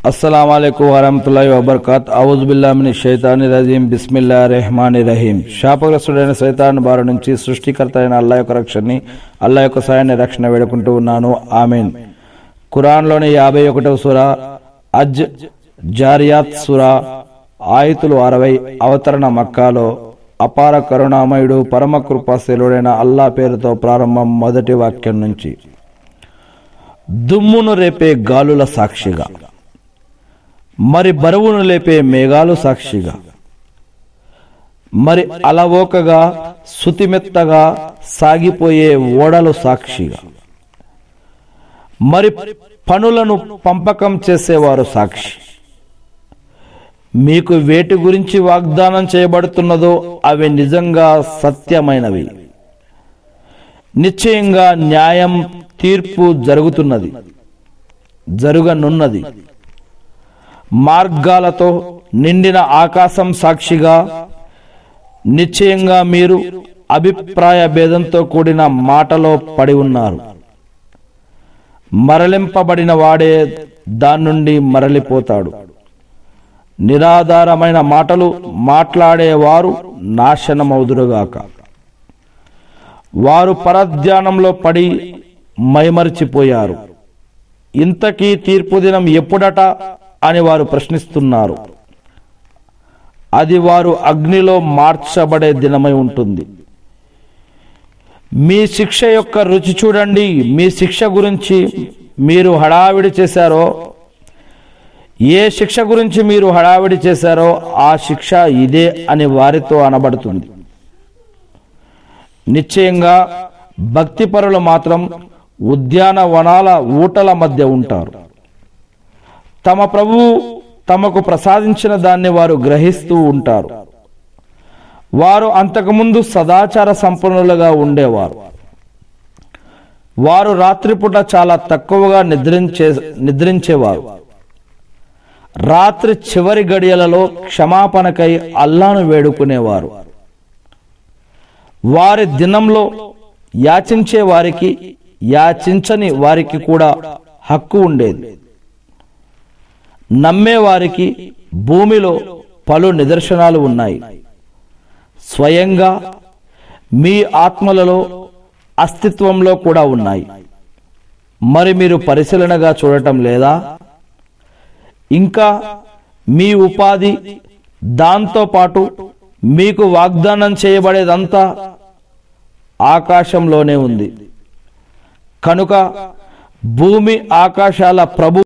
अस्सलामुअलैकुम वरहमतुल्लाहि वबरकात औज़ुबिल्लाहि मिनश शैतानिर रजीम बिस्मिल्लाहिर रहमानिर रहीम శాపగ్రస్తుడైన సైతాన్ బారి నుంచి సృష్టికర్త అయిన అల్లాహ్ యొక్క రక్షణని అల్లాహ్ యొక్క సహాయాన్ని రక్షణ వేడుకుంటూ ఉన్నాను ఆమీన్. ఖురాన్లోని 51వ సూరా అజ్ జారియాత్ సూరా ఆయతులు 60 అవతరణ మక్కాలో అపార కరుణామయుడు పరమ కృపాశీలుడైన అల్లాహ్ పేరుతో ప్రారంభం. మొదటి వాక్యం నుంచి. దుమ్మును రేపే గాలుల సాక్షిగా, మరి బరువును లేపే మేఘాలు సాక్షిగా, మరి అలవోకగా సుతిమెత్తగా సాగిపోయే ఓడలు సాక్షిగా, మరి పనులను పంపకం చేసేవారు సాక్షి. మీకు వేటి గురించి వాగ్దానం చేయబడుతున్నదో అవి నిజంగా సత్యమైనవి. నిశ్చయంగా న్యాయం తీర్పు జరుగుతున్నది, జరగనున్నది. మార్గాలతో నిండిన ఆకాశం సాక్షిగా, నిశ్చయంగా మీరు అభిప్రాయ భేదంతో కూడిన మాటలో పడి ఉన్నారు. మరలింపబడిన వాడే దాని నుండి మరలిపోతాడు. నిరాధారమైన మాటలు మాట్లాడేవారు నాశనమౌదురుగాక. వారు పరధ్యానంలో పడి మైమరిచిపోయారు. ఇంతకీ తీర్పు దినం ఎప్పుడట అని వారు ప్రశ్నిస్తున్నారు. అది వారు అగ్నిలో మార్చబడే దినమై ఉంటుంది. మీ శిక్ష యొక్క రుచి చూడండి. మీ శిక్ష గురించి మీరు హడావిడి చేశారో, ఏ శిక్ష గురించి మీరు హడావిడి చేశారో ఆ శిక్ష ఇదే అని వారితో అనబడుతుంది. నిశ్చయంగా భక్తిపరులు మాత్రం ఉద్యానవనాల ఊటల మధ్య ఉంటారు. తమ ప్రభువు తమకు ప్రసాదించిన దాన్ని వారు గ్రహిస్తూ ఉంటారు. వారు అంతకుముందు సదాచార సంపన్నులుగా ఉండేవారు. వారు రాత్రిపూట చాలా తక్కువగా నిద్రించేవారు. రాత్రి చివరి గడియలలో క్షమాపణకై అల్లాను వేడుకునేవారు. వారి దినంలో యాచించే వారికి, యాచించని వారికి కూడా హక్కు ఉండేది. నమ్మేవారికి భూమిలో పలు నిదర్శనాలు ఉన్నాయి. స్వయంగా మీ ఆత్మలలో అస్తిత్వంలో కూడా ఉన్నాయి. మరి మీరు పరిశీలనగా చూడటం లేదా? ఇంకా మీ ఉపాధి, దాంతో పాటు మీకు వాగ్దానం చేయబడేదంతా ఆకాశంలోనే ఉంది. కనుక భూమి ఆకాశాల ప్రభు